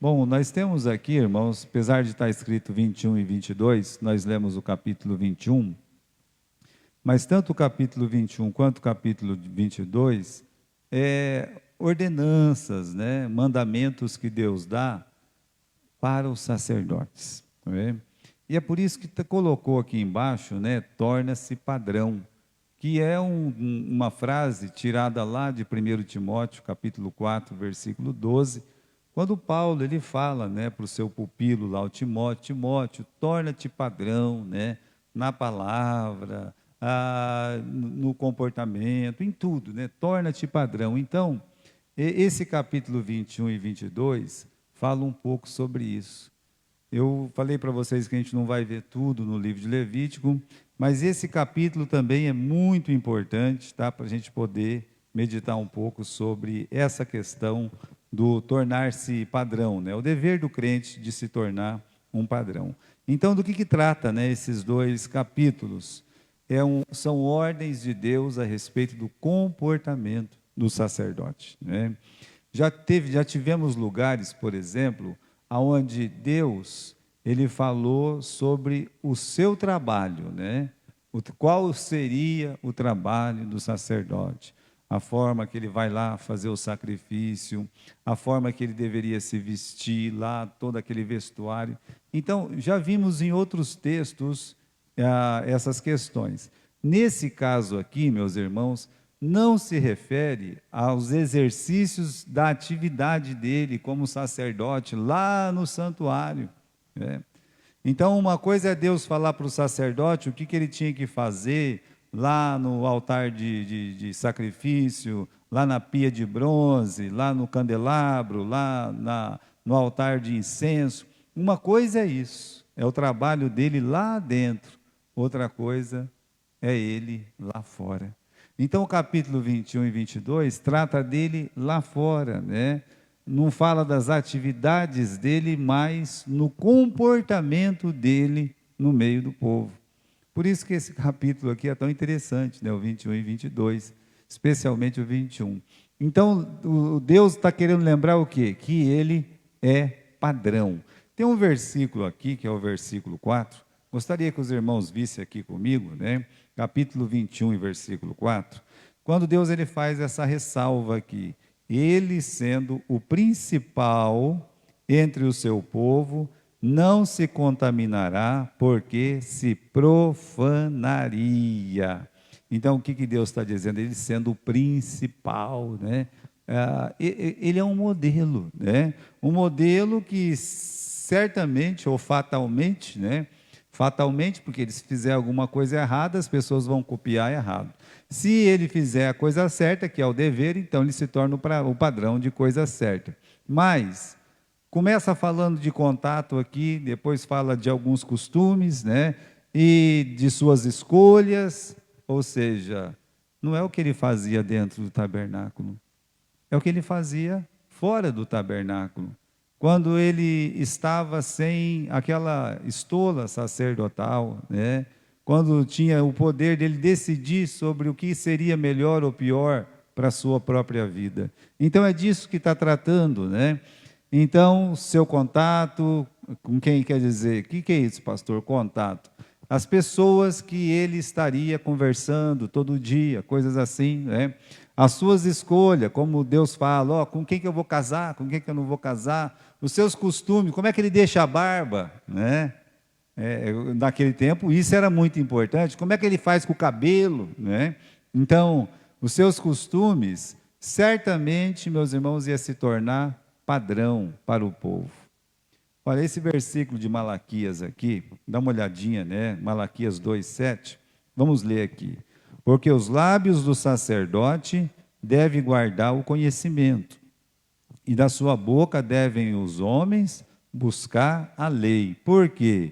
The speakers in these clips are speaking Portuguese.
Bom, nós temos aqui, irmãos, apesar de estar escrito 21 e 22, nós lemos o capítulo 21, mas tanto o capítulo 21 quanto o capítulo 22 ordenanças, né, mandamentos que Deus dá para os sacerdotes. Tá vendo? E é por isso que colocou aqui embaixo, né, torna-se padrão, que é uma frase tirada lá de 1 Timóteo, capítulo 4, versículo 12, quando Paulo ele fala, né, para o seu pupilo lá, o Timóteo, Timóteo, torna-te padrão, né, na palavra, no comportamento, em tudo, né, torna-te padrão. Então, esse capítulo 21 e 22 fala um pouco sobre isso. Eu falei para vocês que a gente não vai ver tudo no livro de Levítico, mas esse capítulo também é muito importante, tá? Para a gente poder meditar um pouco sobre essa questão do tornar-se padrão, né? O dever do crente de se tornar um padrão. Então, do que trata, né, esses dois capítulos? São ordens de Deus a respeito do comportamento do sacerdote, né? Já tivemos lugares, por exemplo, aonde Deus ele falou sobre o seu trabalho, né? Qual seria o trabalho do sacerdote? A forma que ele vai lá fazer o sacrifício, a forma que ele deveria se vestir lá, todo aquele vestuário. Então, já vimos em outros textos essas questões. Nesse caso aqui, meus irmãos, não se refere aos exercícios da atividade dele como sacerdote lá no santuário, né? Então, uma coisa é Deus falar para o sacerdote o que ele tinha que fazer lá no altar de sacrifício, lá na pia de bronze, lá no candelabro, no altar de incenso. Uma coisa é isso, é o trabalho dele lá dentro. Outra coisa é ele lá fora. Então, o capítulo 21 e 22 trata dele lá fora, né? Não fala das atividades dele, mas no comportamento dele no meio do povo. Por isso que esse capítulo aqui é tão interessante, né? O 21 e 22, especialmente o 21. Então, Deus está querendo lembrar o quê? Que ele é padrão. Tem um versículo aqui, que é o versículo 4, gostaria que os irmãos vissem aqui comigo, né? Capítulo 21 e versículo 4, quando Deus ele faz essa ressalva aqui, ele sendo o principal entre o seu povo, não se contaminará, porque se profanaria. Então, o que Deus está dizendo? Ele sendo o principal, né? Ele é um modelo, né? Um modelo que certamente ou fatalmente, né? Fatalmente, porque ele se fizer alguma coisa errada, as pessoas vão copiar errado. Se ele fizer a coisa certa, que é o dever, então ele se torna o padrão de coisa certa. Mas começa falando de contato aqui, depois fala de alguns costumes, né? E de suas escolhas, ou seja, não é o que ele fazia dentro do tabernáculo, é o que ele fazia fora do tabernáculo. Quando ele estava sem aquela estola sacerdotal, né? Quando tinha o poder dele decidir sobre o que seria melhor ou pior para a sua própria vida. Então é disso que está tratando, né? Então, seu contato, com quem quer dizer? O que é isso, pastor? Contato. As pessoas que ele estaria conversando todo dia, coisas assim, né? As suas escolhas, como Deus fala, com quem que eu vou casar, com quem que eu não vou casar, os seus costumes, como é que ele deixa a barba, né? Naquele tempo, isso era muito importante. Como é que ele faz com o cabelo, né? Então, os seus costumes, certamente, meus irmãos, ia se tornar padrão para o povo. Olha, esse versículo de Malaquias aqui, dá uma olhadinha, né? Malaquias 2:7. Vamos ler aqui. Porque os lábios do sacerdote devem guardar o conhecimento, e da sua boca devem os homens buscar a lei. Por quê?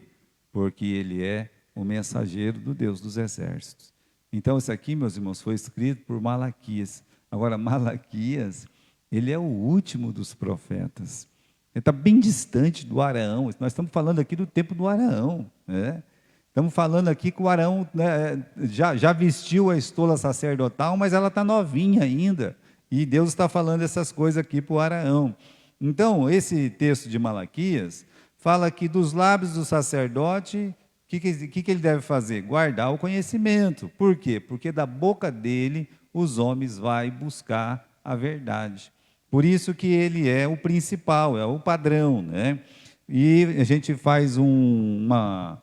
Porque ele é o mensageiro do Deus dos exércitos. Então, isso aqui, meus irmãos, foi escrito por Malaquias. Agora, Malaquias, ele é o último dos profetas. Ele está bem distante do Araão. Nós estamos falando aqui do tempo do Araão, né? Estamos falando aqui que o Arão, né, já vestiu a estola sacerdotal, mas ela está novinha ainda. E Deus está falando essas coisas aqui para o Araão. Então, esse texto de Malaquias fala que dos lábios do sacerdote, o que ele deve fazer? Guardar o conhecimento. Por quê? Porque da boca dele os homens vão buscar a verdade. Por isso que ele é o principal, é o padrão, né? E a gente faz uma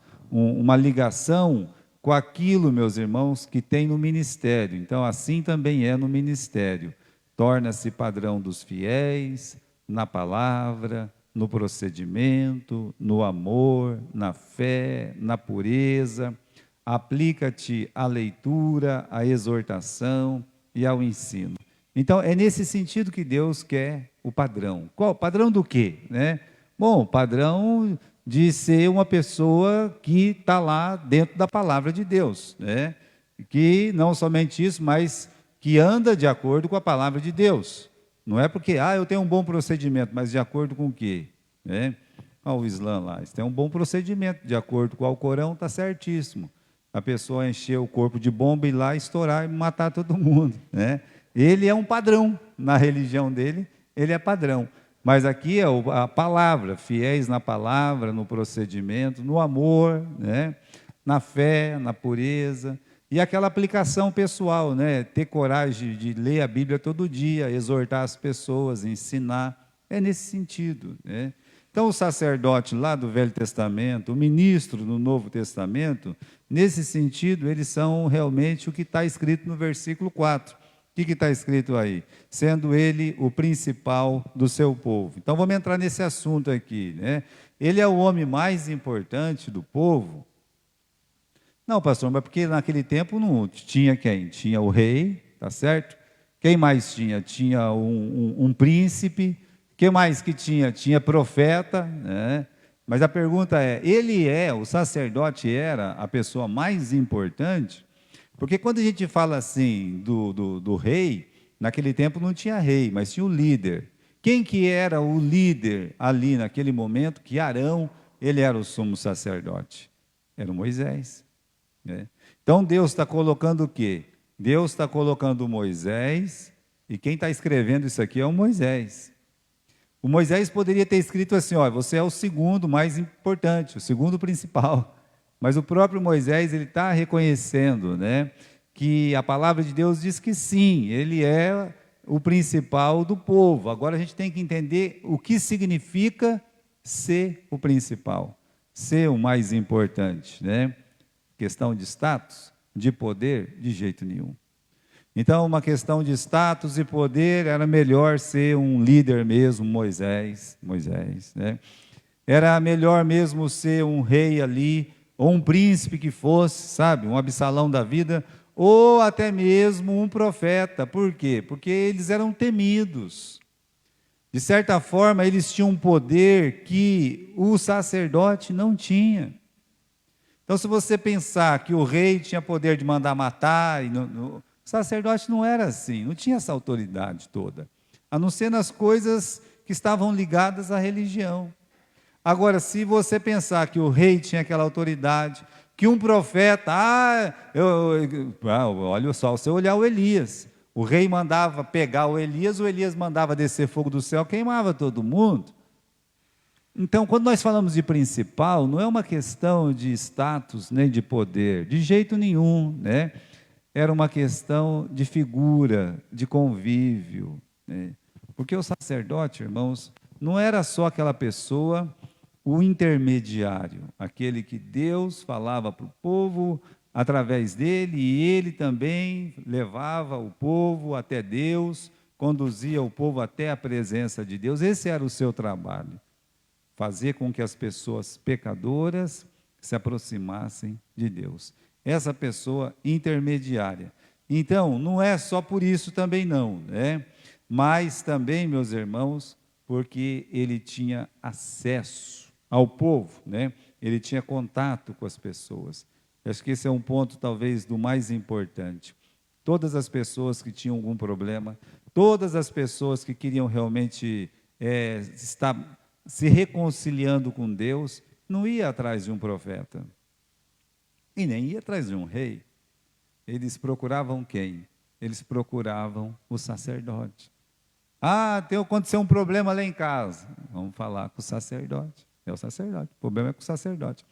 ligação com aquilo, meus irmãos, que tem no ministério. Então, assim também é no ministério. Torna-se padrão dos fiéis, na palavra, no procedimento, no amor, na fé, na pureza. Aplica-te à leitura, à exortação e ao ensino. Então, é nesse sentido que Deus quer o padrão. Qual? Padrão do quê? Né? Bom, padrão de ser uma pessoa que está lá dentro da palavra de Deus, né? Que não somente isso, mas que anda de acordo com a palavra de Deus. Não é porque, eu tenho um bom procedimento, mas de acordo com o quê? Né? O Islã lá, eles têm um bom procedimento, de acordo com o Alcorão, está certíssimo. A pessoa encher o corpo de bomba e ir lá estourar e matar todo mundo, né? Ele é um padrão, na religião dele, ele é padrão. Mas aqui é a palavra, fiéis na palavra, no procedimento, no amor, né? Na fé, na pureza. E aquela aplicação pessoal, né? Ter coragem de ler a Bíblia todo dia, exortar as pessoas, ensinar. É nesse sentido, né? Então, o sacerdote lá do Velho Testamento, o ministro do Novo Testamento, nesse sentido, eles são realmente o que está escrito no versículo 4. O que está escrito aí? Sendo ele o principal do seu povo. Então, vamos entrar nesse assunto aqui, né? Ele é o homem mais importante do povo? Não, pastor, mas porque naquele tempo não tinha quem? Tinha o rei, tá certo? Quem mais tinha? Tinha um príncipe. Que mais que tinha? Tinha profeta, né? Mas a pergunta é, o sacerdote era a pessoa mais importante? Porque quando a gente fala assim do rei, naquele tempo não tinha rei, mas tinha o líder. Quem que era o líder ali naquele momento? Que Arão, ele era o sumo sacerdote. Era o Moisés, né? Então Deus está colocando o quê? Deus está colocando Moisés, e quem está escrevendo isso aqui é o Moisés. O Moisés poderia ter escrito assim, você é o segundo mais importante, o segundo principal. Mas o próprio Moisés, ele está reconhecendo, né, que a palavra de Deus diz que sim, ele é o principal do povo. Agora a gente tem que entender o que significa ser o principal, ser o mais importante, né? Questão de status, de poder, de jeito nenhum. Então, uma questão de status e poder, era melhor ser um líder mesmo, Moisés, né? Era melhor mesmo ser um rei ali, ou um príncipe que fosse, sabe, um Absalão da vida, ou até mesmo um profeta. Por quê? Porque eles eram temidos. De certa forma, eles tinham um poder que o sacerdote não tinha. Então, se você pensar que o rei tinha poder de mandar matar, o sacerdote não era assim, não tinha essa autoridade toda, a não ser nas coisas que estavam ligadas à religião. Agora, se você pensar que o rei tinha aquela autoridade, que um profeta, olha só, se você olhar o Elias, o rei mandava pegar o Elias mandava descer fogo do céu, queimava todo mundo. Então, quando nós falamos de principal, não é uma questão de status nem de poder, de jeito nenhum, né? Era uma questão de figura, de convívio, né? Porque o sacerdote, irmãos, não era só aquela pessoa, o intermediário, aquele que Deus falava para o povo através dele, e ele também levava o povo até Deus, conduzia o povo até a presença de Deus. Esse era o seu trabalho, fazer com que as pessoas pecadoras se aproximassem de Deus. Essa pessoa intermediária. Então, não é só por isso também não, né? Mas também, meus irmãos, porque ele tinha acesso ao povo, né? Ele tinha contato com as pessoas. Acho que esse é um ponto talvez do mais importante. Todas as pessoas que tinham algum problema, todas as pessoas que queriam realmente estar se reconciliando com Deus, não ia atrás de um profeta, e nem ia atrás de um rei. Eles procuravam quem? Eles procuravam o sacerdote. Ah, aconteceu um problema lá em casa. Vamos falar com o sacerdote. É o sacerdote. O problema é com o sacerdote.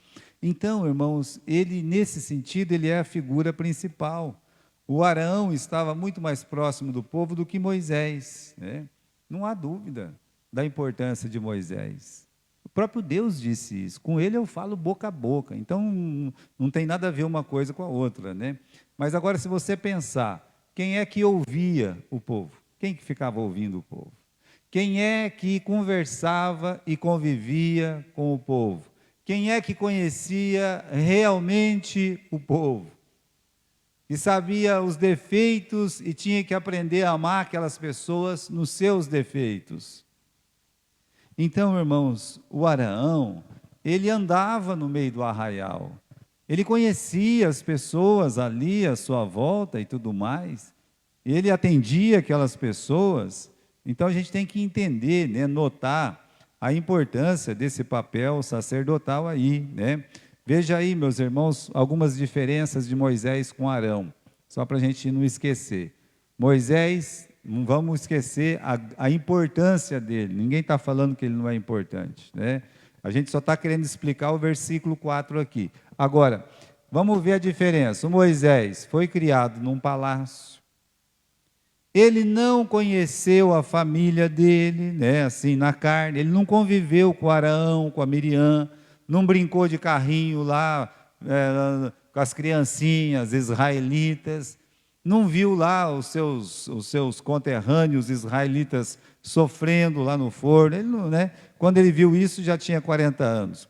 Então, irmãos, ele nesse sentido, ele é a figura principal. O Arão estava muito mais próximo do povo do que Moisés, né? Não há dúvida da importância de Moisés. O próprio Deus disse isso. Com ele eu falo boca a boca. Então, não tem nada a ver uma coisa com a outra, né? Mas agora, se você pensar, quem é que ouvia o povo? Quem que ficava ouvindo o povo? Quem é que conversava e convivia com o povo? Quem é que conhecia realmente o povo? E sabia os defeitos e tinha que aprender a amar aquelas pessoas nos seus defeitos. Então, irmãos, o Arão, ele andava no meio do arraial. Ele conhecia as pessoas ali à sua volta e tudo mais. Ele atendia aquelas pessoas. Então a gente tem que entender, né, notar a importância desse papel sacerdotal aí, né? Veja aí, meus irmãos, algumas diferenças de Moisés com Arão, só para a gente não esquecer. Moisés, não vamos esquecer a importância dele, ninguém está falando que ele não é importante, né? A gente só está querendo explicar o versículo 4 aqui. Agora, vamos ver a diferença. O Moisés foi criado num palácio. Ele não conheceu a família dele, né, assim, na carne. Ele não conviveu com Arão, com a Miriam, não brincou de carrinho lá com as criancinhas israelitas, não viu lá os seus conterrâneos israelitas sofrendo lá no forno. Ele não, né, quando ele viu isso, já tinha 40 anos.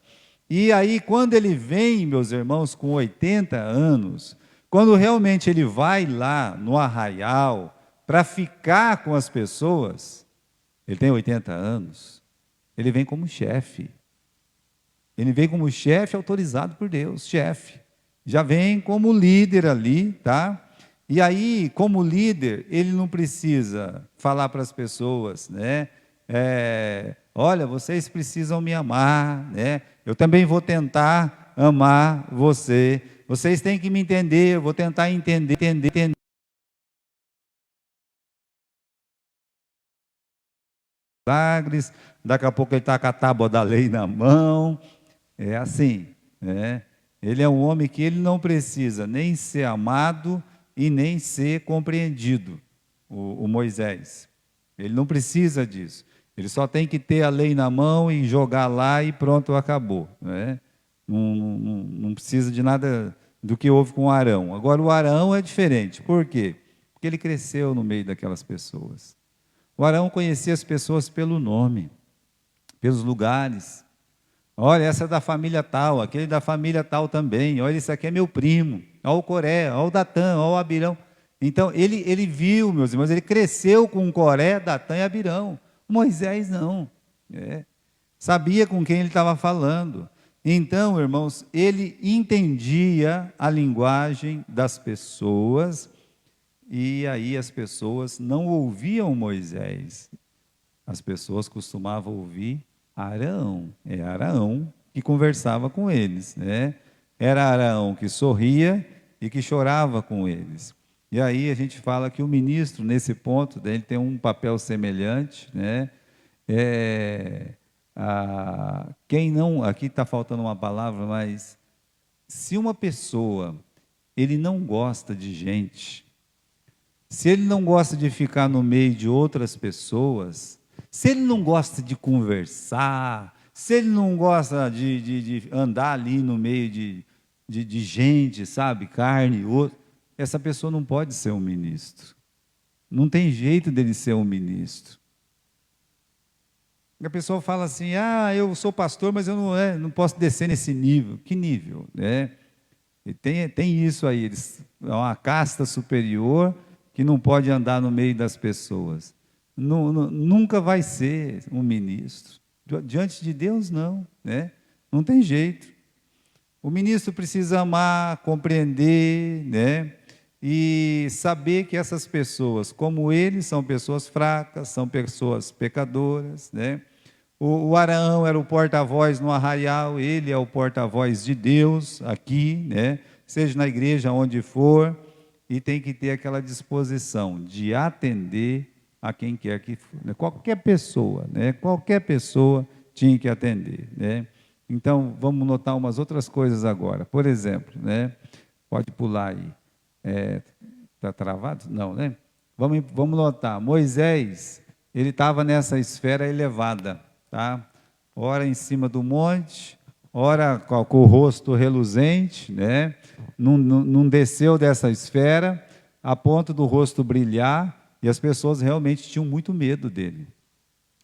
E aí, quando ele vem, meus irmãos, com 80 anos, quando realmente ele vai lá no arraial, para ficar com as pessoas, ele tem 80 anos, ele vem como chefe. Ele vem como chefe autorizado por Deus, chefe. Já vem como líder ali, tá? E aí, como líder, ele não precisa falar para as pessoas, né? Olha, vocês precisam me amar, né? Eu também vou tentar amar você. Vocês têm que me entender, eu vou tentar entender. Milagres, daqui a pouco ele está com a tábua da lei na mão, é assim, né? Ele é um homem que ele não precisa nem ser amado e nem ser compreendido, o Moisés. Ele não precisa disso, ele só tem que ter a lei na mão e jogar lá e pronto, acabou, né? Não precisa de nada do que houve com Arão. Agora o Arão é diferente, por quê? Porque ele cresceu no meio daquelas pessoas. O Arão conhecia as pessoas pelo nome, pelos lugares. Olha, essa é da família tal, aquele da família tal também. Olha, esse aqui é meu primo. Olha o Coré, olha o Datã, olha o Abirão. Então, ele viu, meus irmãos, ele cresceu com Coré, Datã e Abirão. Moisés não. Sabia com quem ele estava falando. Então, irmãos, ele entendia a linguagem das pessoas. E aí as pessoas não ouviam Moisés, as pessoas costumavam ouvir Arão, é Arão que conversava com eles, né? Era Arão que sorria e que chorava com eles. E aí a gente fala que o ministro, nesse ponto, ele tem um papel semelhante, né? Quem não, aqui está faltando uma palavra, mas se uma pessoa, ele não gosta de gente, se ele não gosta de ficar no meio de outras pessoas, se ele não gosta de conversar, se ele não gosta de andar ali no meio de gente, sabe, carne, outro, essa pessoa não pode ser um ministro. Não tem jeito dele ser um ministro. A pessoa fala assim, eu sou pastor, mas eu não posso descer nesse nível. Que nível? E tem isso aí, é uma casta superior que não pode andar no meio das pessoas. Nunca vai ser um ministro. Diante de Deus, não, né? Não tem jeito. O ministro precisa amar, compreender, né? E saber que essas pessoas, como ele, são pessoas fracas, são pessoas pecadoras, né? O Arão era o porta-voz no arraial, ele é o porta-voz de Deus aqui, né? Seja na igreja, onde for, e tem que ter aquela disposição de atender a quem quer que for, né? Qualquer pessoa, né? Qualquer pessoa tinha que atender, né? Então, vamos notar umas outras coisas agora. Por exemplo, né? Pode pular aí. Está travado? Não, né? Vamos notar. Moisés, ele estava nessa esfera elevada, tá? Ora em cima do monte, ora com o rosto reluzente, né? Não desceu dessa esfera a ponto do rosto brilhar, e as pessoas realmente tinham muito medo dele.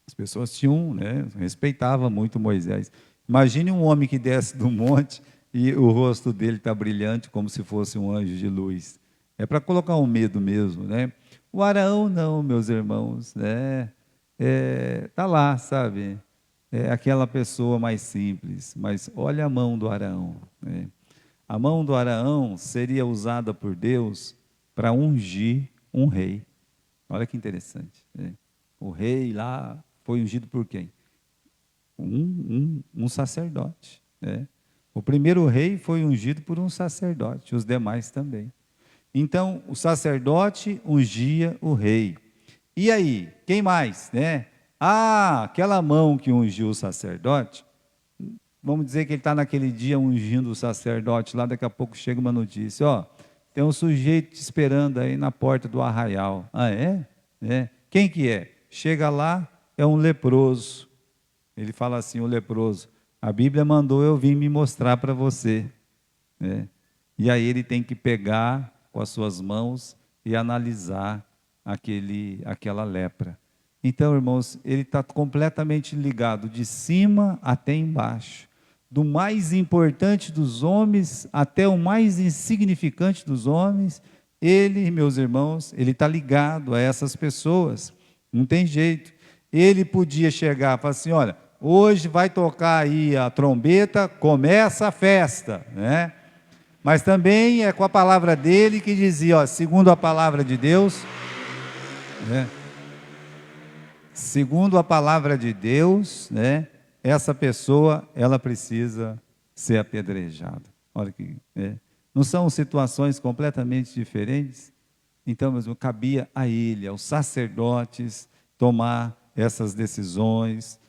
As pessoas tinham, né, respeitavam muito Moisés. Imagine um homem que desce do monte e o rosto dele está brilhante como se fosse um anjo de luz. É para colocar um medo mesmo, né? O Arão não, meus irmãos, né? Tá lá, sabe? É aquela pessoa mais simples, mas olha a mão do Arão, né? A mão do Arão seria usada por Deus para ungir um rei. Olha que interessante, né? O rei lá foi ungido por quem? Um sacerdote, né? O primeiro rei foi ungido por um sacerdote, os demais também. Então, o sacerdote ungia o rei. E aí, quem mais, né? Ah, aquela mão que ungiu o sacerdote, vamos dizer que ele está naquele dia ungindo o sacerdote, lá daqui a pouco chega uma notícia, ó, tem um sujeito te esperando aí na porta do arraial. Ah, é? Quem que é? Chega lá, é um leproso. Ele fala assim, o leproso, a Bíblia mandou eu vir me mostrar para você, né? E aí ele tem que pegar com as suas mãos e analisar aquela lepra. Então, irmãos, ele está completamente ligado de cima até embaixo, do mais importante dos homens até o mais insignificante dos homens. Ele, meus irmãos, ele está ligado a essas pessoas, não tem jeito. Ele podia chegar e falar assim, olha, hoje vai tocar aí a trombeta, começa a festa, né? Mas também é com a palavra dele que dizia, ó, segundo a palavra de Deus, né? Segundo a palavra de Deus, né? Essa pessoa, ela precisa ser apedrejada. Olha que, né? Não são situações completamente diferentes? Então, mesmo, cabia a ele, aos sacerdotes, tomar essas decisões,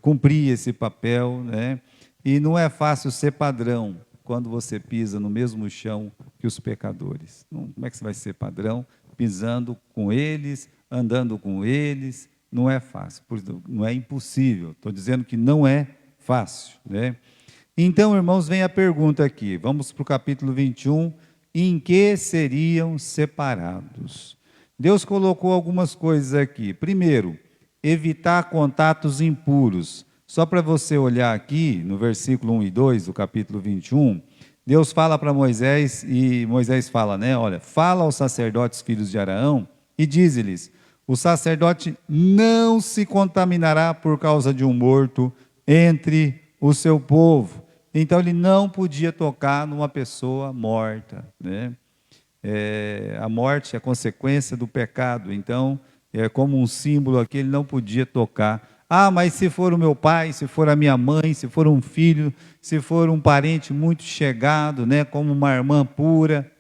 cumprir esse papel, né? E não é fácil ser padrão quando você pisa no mesmo chão que os pecadores. Como é que você vai ser padrão? Pisando com eles, andando com eles, não é fácil, não é impossível. Estou dizendo que não é fácil, né? Então, irmãos, vem a pergunta aqui. Vamos para o capítulo 21. Em que seriam separados? Deus colocou algumas coisas aqui. Primeiro, evitar contatos impuros. Só para você olhar aqui, no versículo 1 e 2 do capítulo 21, Deus fala para Moisés, e Moisés fala, né? Olha, fala aos sacerdotes filhos de Araão e dize-lhes, o sacerdote não se contaminará por causa de um morto entre o seu povo. Então ele não podia tocar numa pessoa morta, né? A morte é a consequência do pecado, então é como um símbolo aqui, ele não podia tocar. Ah, mas se for o meu pai, se for a minha mãe, se for um filho, se for um parente muito chegado, né, como uma irmã pura,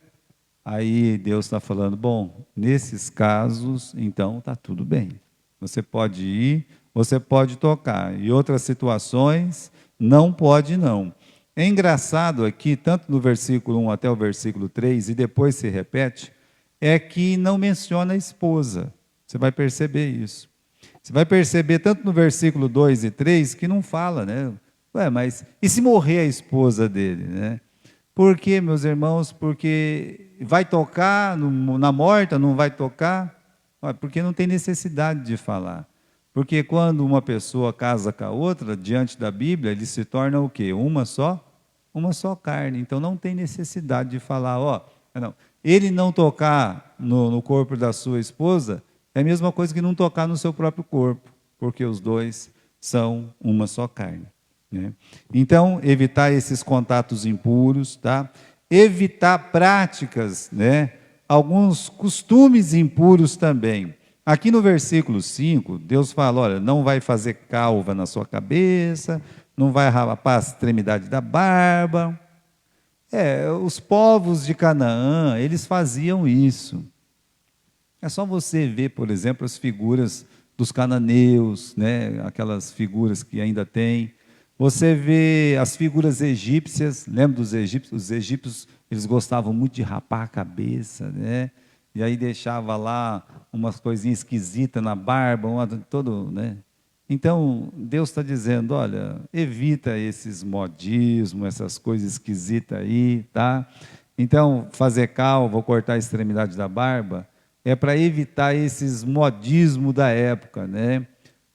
aí Deus está falando, bom, nesses casos, então está tudo bem. Você pode ir, você pode tocar. Em outras situações, não pode não. É engraçado aqui, tanto no versículo 1 até o versículo 3, e depois se repete, é que não menciona a esposa. Você vai perceber isso. Você vai perceber tanto no versículo 2 e 3 que não fala, né? Ué, mas e se morrer a esposa dele, né? Por quê, meus irmãos? Porque vai tocar na morta, não vai tocar? Porque não tem necessidade de falar. Porque quando uma pessoa casa com a outra, diante da Bíblia, eles se tornam o quê? Uma só carne. Então não tem necessidade de falar, ó, não. Ele não tocar no corpo da sua esposa é a mesma coisa que não tocar no seu próprio corpo, porque os dois são uma só carne, né? Então, evitar esses contatos impuros, tá? Evitar práticas, né? Alguns costumes impuros também. Aqui no versículo 5, Deus fala, olha, não vai fazer calva na sua cabeça, não vai rapar a extremidade da barba. Os povos de Canaã, eles faziam isso. É só você ver, por exemplo, as figuras dos cananeus, né? Aquelas figuras que ainda tem. Você vê as figuras egípcias, lembra dos egípcios? Os egípcios, eles gostavam muito de rapar a cabeça, né? E aí deixava lá umas coisinhas esquisitas na barba, todo, né? Então, Deus está dizendo, olha, evita esses modismos, essas coisas esquisitas aí, tá? Então, fazer calva ou cortar a extremidade da barba é para evitar esses modismos da época, né?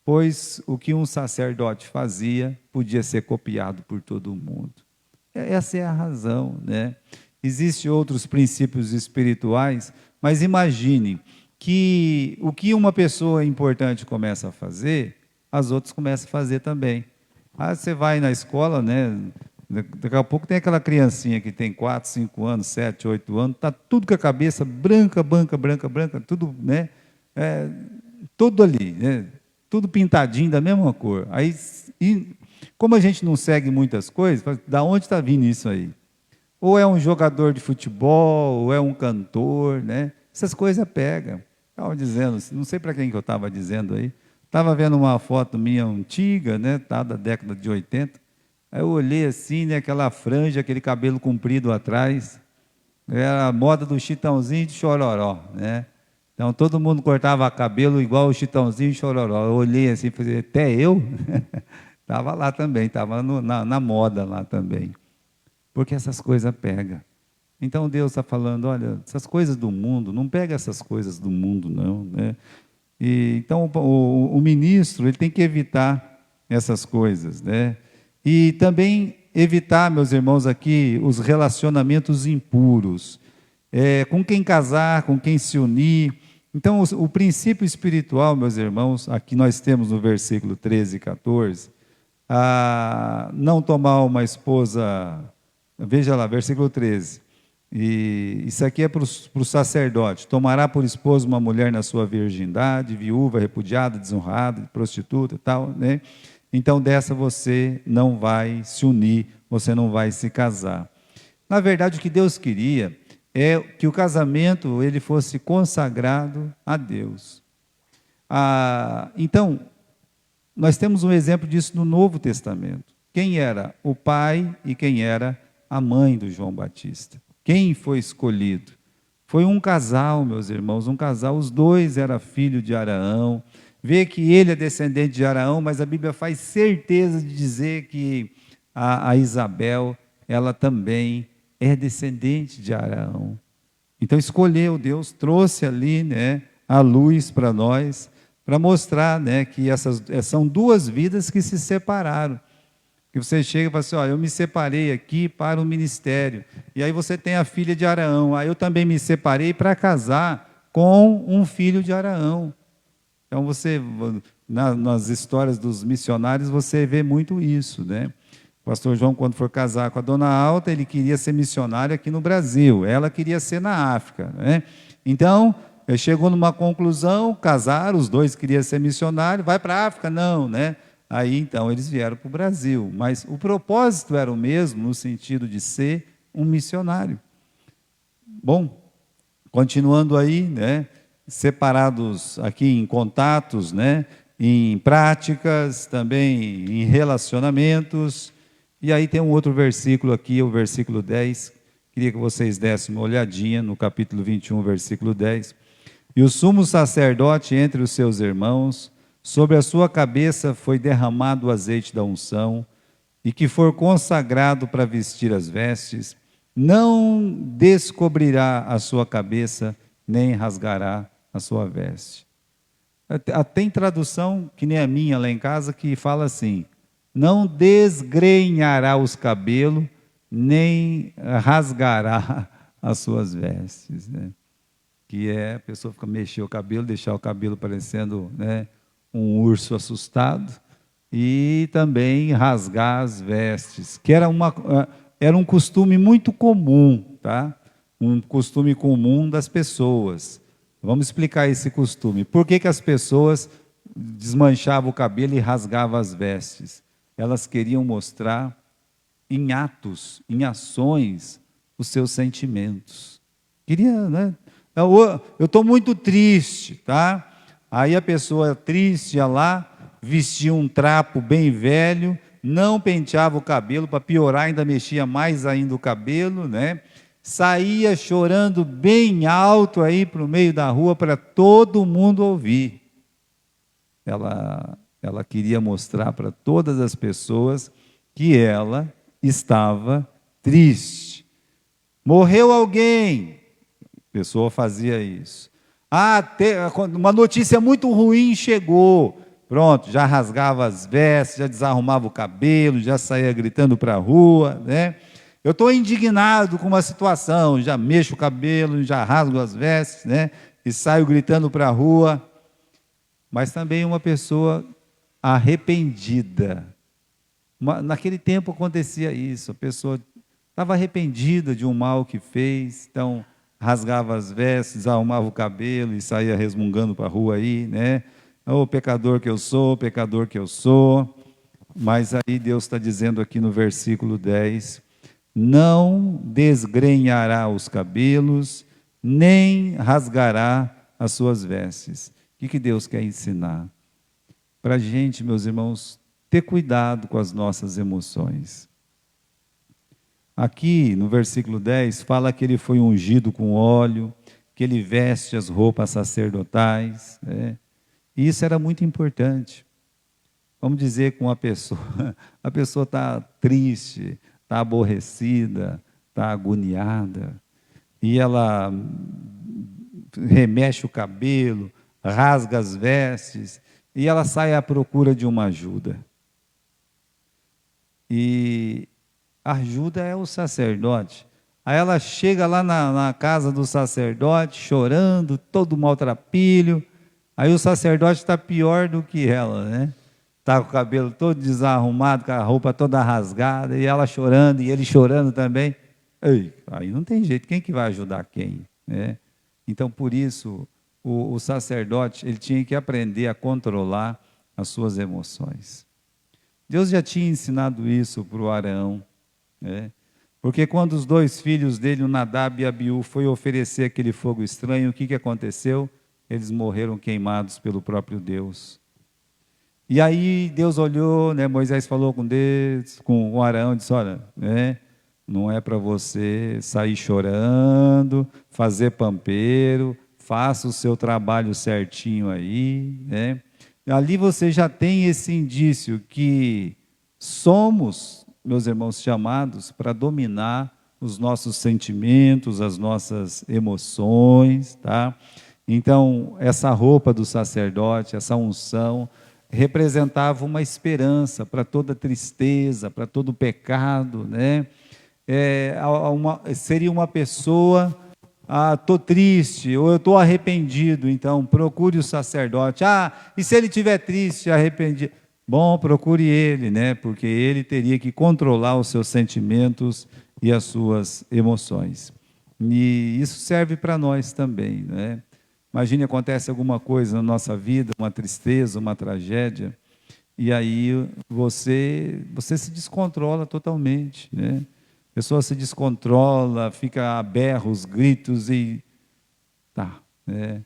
Pois o que um sacerdote fazia podia ser copiado por todo mundo. Essa é a razão, né? Existem outros princípios espirituais, mas imagine que o que uma pessoa importante começa a fazer, as outras começam a fazer também. Ah, você vai na escola, né? Daqui a pouco tem aquela criancinha que tem 4, 5 anos, 7, 8 anos, está tudo com a cabeça branca, branca, tudo, né? É, tudo ali, né? Tudo pintadinho da mesma cor. Aí, como a gente não segue muitas coisas, da onde está vindo isso aí? Ou é um jogador de futebol, ou é um cantor, né? Essas coisas pegam. Estava dizendo, não sei para quem que eu estava dizendo aí. Estava vendo uma foto minha antiga, né? Tá, da década de 80. Aí eu olhei assim, né? Aquela franja, aquele cabelo comprido atrás. Era a moda do Chitãozinho e de Chororó, né? Então todo mundo cortava cabelo igual o Chitãozinho e Chororó. Eu olhei assim e falei, até eu? Estava lá também, estava na moda lá também. Porque essas coisas pegam. Então Deus está falando, olha, essas coisas do mundo, não pega essas coisas do mundo, não, né? Então o ministro ele tem que evitar essas coisas, né? E também evitar, meus irmãos, aqui os relacionamentos impuros. Com quem casar, com quem se unir. Então, o princípio espiritual, meus irmãos, aqui nós temos no versículo 13 e 14, não tomar uma esposa, veja lá, versículo 13, e isso aqui é para o sacerdote, tomará por esposa uma mulher na sua virgindade, viúva, repudiada, desonrada, prostituta e tal, né? Então, dessa você não vai se unir, você não vai se casar. Na verdade, o que Deus queria é que o casamento ele fosse consagrado a Deus. Então, nós temos um exemplo disso no Novo Testamento. Quem era o pai e quem era a mãe do João Batista? Quem foi escolhido? Foi um casal, meus irmãos, um casal, os dois eram filhos de Araão. Vê que ele é descendente de Araão, mas a Bíblia faz certeza de dizer que a Isabel, ela também é descendente de Araão. Então escolheu, Deus trouxe ali, né, a luz para nós, para mostrar, né, que essas são duas vidas que se separaram. Que você chega e fala assim, eu me separei aqui para o ministério. E aí você tem a filha de Araão. Aí eu também me separei para casar com um filho de Araão. Então você, nas histórias dos missionários, você vê muito isso, né? O pastor João, quando for casar com a dona Alta, ele queria ser missionário aqui no Brasil. Ela queria ser na África, né? Então, chegou numa conclusão, casaram, os dois queriam ser missionário, vai para a África? Não, né? Aí, então, eles vieram para o Brasil. Mas o propósito era o mesmo, no sentido de ser um missionário. Bom, continuando aí, né? Separados aqui em contatos, né? Em práticas, também em relacionamentos. E aí tem um outro versículo aqui, o versículo 10. Queria que vocês dessem uma olhadinha no capítulo 21, versículo 10. E o sumo sacerdote entre os seus irmãos, sobre a sua cabeça foi derramado o azeite da unção, e que for consagrado para vestir as vestes, não descobrirá a sua cabeça, nem rasgará a sua veste. Tem tradução, que nem a minha lá em casa, que fala assim, não desgrenhará os cabelos, nem rasgará as suas vestes, né? Que a pessoa fica mexer o cabelo, deixar o cabelo parecendo, né, um urso assustado, e também rasgar as vestes, que era um costume muito comum, tá? Um costume comum das pessoas. Vamos explicar esse costume. Por que as pessoas desmanchavam o cabelo e rasgavam as vestes? Elas queriam mostrar em atos, em ações, os seus sentimentos. Queria, né, Eu estou muito triste, tá? Aí a pessoa triste ia lá, vestia um trapo bem velho, não penteava o cabelo, para piorar, ainda mexia mais ainda o cabelo, né? Saía chorando bem alto aí para o meio da rua para todo mundo ouvir. Ela queria mostrar para todas as pessoas que ela estava triste. Morreu alguém, a pessoa fazia isso. Uma notícia muito ruim chegou. Pronto, já rasgava as vestes, já desarrumava o cabelo, já saía gritando para a rua, né? Eu estou indignado com uma situação, já mexo o cabelo, já rasgo as vestes, né? E saio gritando para a rua. Mas também uma pessoa arrependida. Naquele tempo acontecia isso, a pessoa estava arrependida de um mal que fez, então rasgava as vestes, arrumava o cabelo e saía resmungando para a rua aí, né? Ô pecador que eu sou, pecador que eu sou. Mas aí Deus está dizendo aqui no versículo 10, não desgrenhará os cabelos, nem rasgará as suas vestes. O que Deus quer ensinar? Para a gente, meus irmãos, ter cuidado com as nossas emoções. Aqui no versículo 10 fala que ele foi ungido com óleo, que ele veste as roupas sacerdotais, né? E isso era muito importante. Vamos dizer com a pessoa está triste, está aborrecida, está agoniada, e ela remexe o cabelo, rasga as vestes, e ela sai à procura de uma ajuda. E a ajuda é o sacerdote. Aí ela chega lá na casa do sacerdote, chorando, todo maltrapilho. Aí o sacerdote está pior do que ela, né? Está com o cabelo todo desarrumado, com a roupa toda rasgada, e ela chorando, e ele chorando também. Ei, aí não tem jeito, quem que vai ajudar quem, né? Então, por isso, o sacerdote ele tinha que aprender a controlar as suas emoções. Deus já tinha ensinado isso para o Arão, né? Porque quando os dois filhos dele, o Nadab e Abiú, foi oferecer aquele fogo estranho, o que aconteceu? Eles morreram queimados pelo próprio Deus. E aí Deus olhou, né, Moisés falou com Deus, com o Arão, disse, olha, né, não é para você sair chorando, fazer pampeiro, faça o seu trabalho certinho aí, né? Ali você já tem esse indício que somos, meus irmãos, chamados para dominar os nossos sentimentos, as nossas emoções, tá? Então, essa roupa do sacerdote, essa unção, representava uma esperança para toda tristeza, para todo pecado, né? Seria uma pessoa, estou triste, ou eu estou arrependido, então procure o sacerdote. E se ele estiver triste, arrependido? Bom, procure ele, né? Porque ele teria que controlar os seus sentimentos e as suas emoções. E isso serve para nós também, né? Imagine, acontece alguma coisa na nossa vida, uma tristeza, uma tragédia, e aí você se descontrola totalmente, né? A pessoa se descontrola, fica a berros, gritos e né?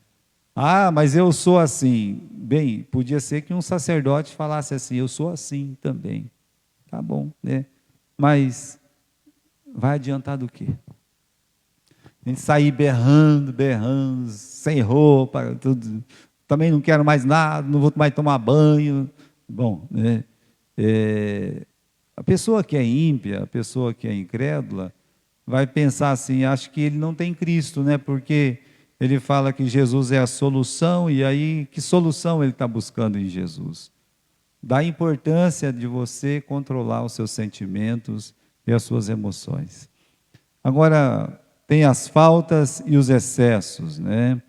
Mas eu sou assim. Bem, podia ser que um sacerdote falasse assim, eu sou assim também. Tá bom, né? Mas vai adiantar do quê? A gente sair berrando, sem roupa, tudo. Também não quero mais nada, não vou mais tomar banho. Bom, né? A pessoa que é ímpia, a pessoa que é incrédula, vai pensar assim, acho que ele não tem Cristo, né? Porque ele fala que Jesus é a solução, e aí que solução ele está buscando em Jesus? Da importância de você controlar os seus sentimentos e as suas emoções. Agora, tem as faltas e os excessos, né?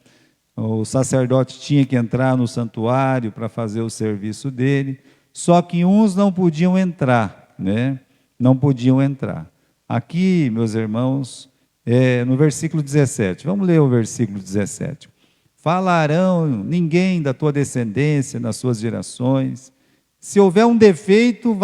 O sacerdote tinha que entrar no santuário para fazer o serviço dele, só que uns não podiam entrar, né? Não podiam entrar. Aqui, meus irmãos, no versículo 17, vamos ler o versículo 17. Falarão ninguém da tua descendência, nas suas gerações. Se houver um defeito,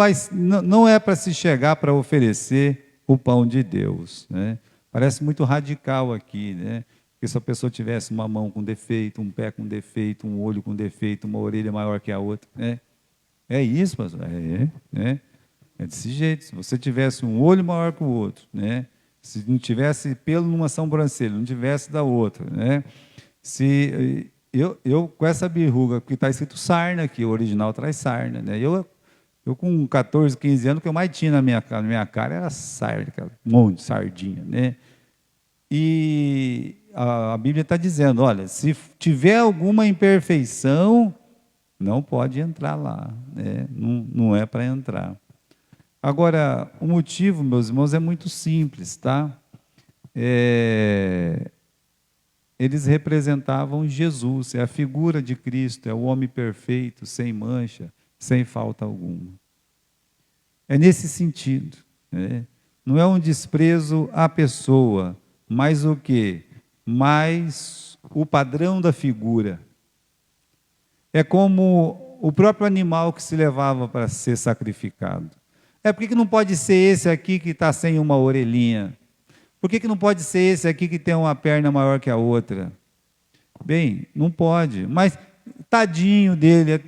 não é para se chegar para oferecer o pão de Deus, né? Parece muito radical aqui, né? Porque se a pessoa tivesse uma mão com defeito, um pé com defeito, um olho com defeito, uma orelha maior que a outra, né? É isso, pastor? É desse jeito. Se você tivesse um olho maior que o outro, né? Se não tivesse pelo numa sobrancelha, não tivesse da outra, né? Se eu com essa verruga, porque está escrito sarna aqui, o original traz sarna, né? Eu com 14, 15 anos, o que eu mais tinha na minha cara era sarna, um monte de sardinha, né? E a Bíblia está dizendo, olha, se tiver alguma imperfeição, não pode entrar lá, né? Não é para entrar. Agora, o motivo, meus irmãos, é muito simples, tá? Eles representavam Jesus, é a figura de Cristo, é o homem perfeito, sem mancha, sem falta alguma. É nesse sentido, né? Não é um desprezo à pessoa, mas o quê? Mas o padrão da figura. É como o próprio animal que se levava para ser sacrificado. Por que não pode ser esse aqui que está sem uma orelhinha? Por que não pode ser esse aqui que tem uma perna maior que a outra? Bem, não pode. Mas tadinho dele,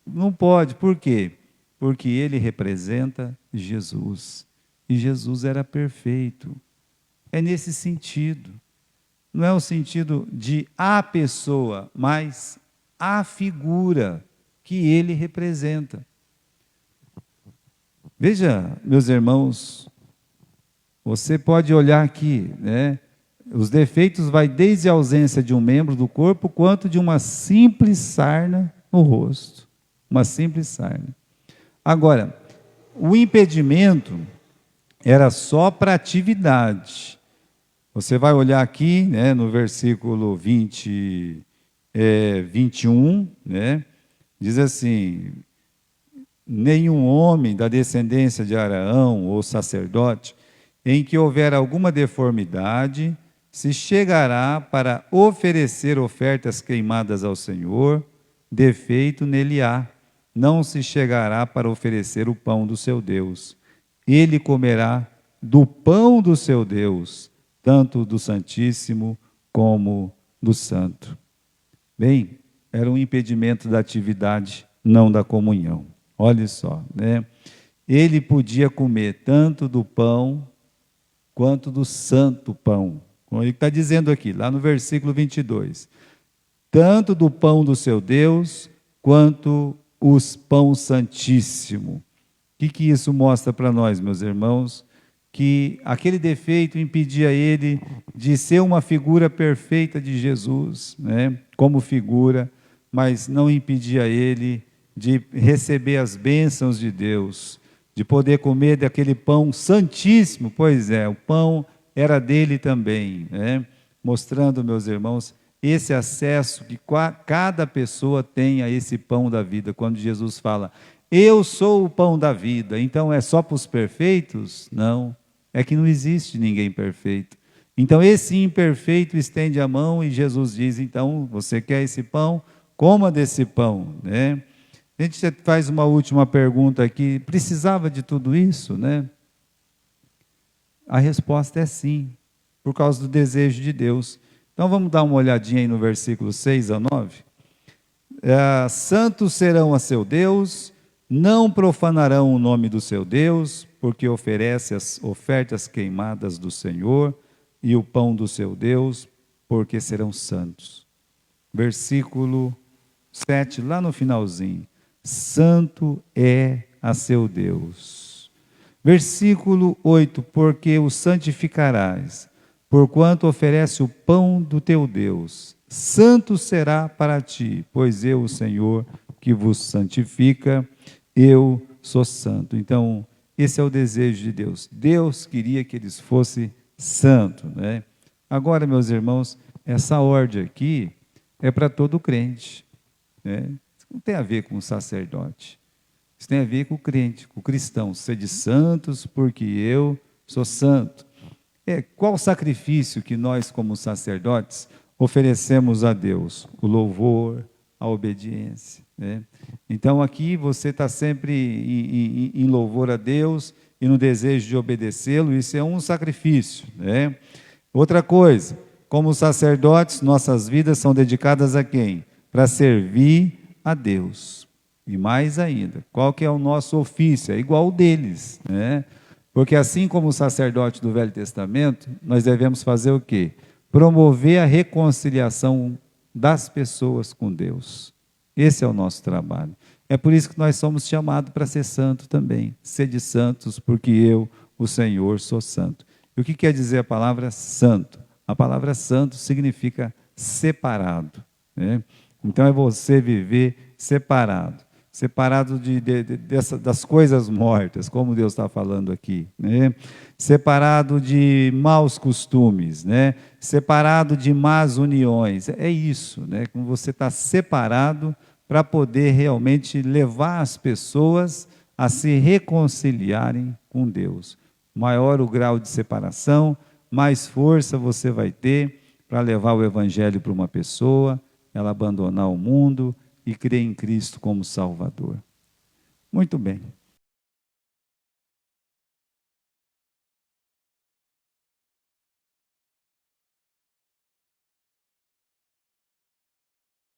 não pode. Por quê? Porque ele representa Jesus. E Jesus era perfeito. É nesse sentido. Não é o sentido de a pessoa, mas a figura que ele representa. Veja, meus irmãos, você pode olhar aqui, né? Os defeitos vai desde a ausência de um membro do corpo, quanto de uma simples sarna no rosto. Uma simples sarna. Agora, o impedimento era só para atividade. Você vai olhar aqui, né, no versículo 21, né, diz assim: nenhum homem da descendência de Araão ou sacerdote, em que houver alguma deformidade, se chegará para oferecer ofertas queimadas ao Senhor, defeito nele há. Não se chegará para oferecer o pão do seu Deus. Ele comerá do pão do seu Deus, tanto do Santíssimo como do Santo. Bem, era um impedimento da atividade, não da comunhão. Olha só, né? Ele podia comer tanto do pão quanto do santo pão. Como ele está dizendo aqui, lá no versículo 22. Tanto do pão do seu Deus, quanto os pão santíssimo. O que isso mostra para nós, meus irmãos? Que aquele defeito impedia ele de ser uma figura perfeita de Jesus, né? Como figura, mas não impedia ele de receber as bênçãos de Deus, de poder comer daquele pão santíssimo. Pois é, o pão era dele também, né? Mostrando, meus irmãos, esse acesso que cada pessoa tem a esse pão da vida. Quando Jesus fala, eu sou o pão da vida, então é só para os perfeitos? Não, é que não existe ninguém perfeito. Então esse imperfeito estende a mão e Jesus diz, então, você quer esse pão? Coma desse pão, né? A gente faz uma última pergunta aqui, precisava de tudo isso, né? A resposta é sim, por causa do desejo de Deus. Então vamos dar uma olhadinha aí no versículo 6 a 9. Santos serão a seu Deus, não profanarão o nome do seu Deus, porque oferece as ofertas queimadas do Senhor e o pão do seu Deus, porque serão santos. Versículo 7, lá no finalzinho. Santo é a seu Deus. Versículo 8, porque o santificarás, porquanto oferece o pão do teu Deus. Santo será para ti, pois eu, o Senhor, que vos santifica, eu sou santo. Então, esse é o desejo de Deus. Deus queria que eles fossem santos, né? Agora, meus irmãos, essa ordem aqui é para todo crente, né? Não tem a ver com o sacerdote. Isso tem a ver com o crente, com o cristão. Sede santos, porque eu sou santo. Qual o sacrifício que nós, como sacerdotes, oferecemos a Deus? O louvor, a obediência, né? Então, aqui você está sempre em louvor a Deus e no desejo de obedecê-lo. Isso é um sacrifício, né? Outra coisa, Como sacerdotes, nossas vidas são dedicadas a quem? Para servir a Deus. E mais ainda, qual que é o nosso ofício? É igual o deles, né? Porque assim como o sacerdote do Velho Testamento, nós devemos fazer o quê? Promover a reconciliação das pessoas com Deus. Esse é o nosso trabalho. É por isso que nós somos chamados para ser santo também. Sede santos, porque eu, o Senhor, sou santo. E o que quer dizer a palavra santo? A palavra santo significa separado, né? Então é você viver separado. Separado das coisas mortas, como Deus está falando aqui, né? Separado de maus costumes, né? Separado de más uniões, é isso, né? Como você está separado para poder realmente levar as pessoas a se reconciliarem com Deus. Maior o grau de separação, mais força você vai ter para levar o Evangelho para uma pessoa, ela abandonar o mundo e crer em Cristo como Salvador. Muito bem.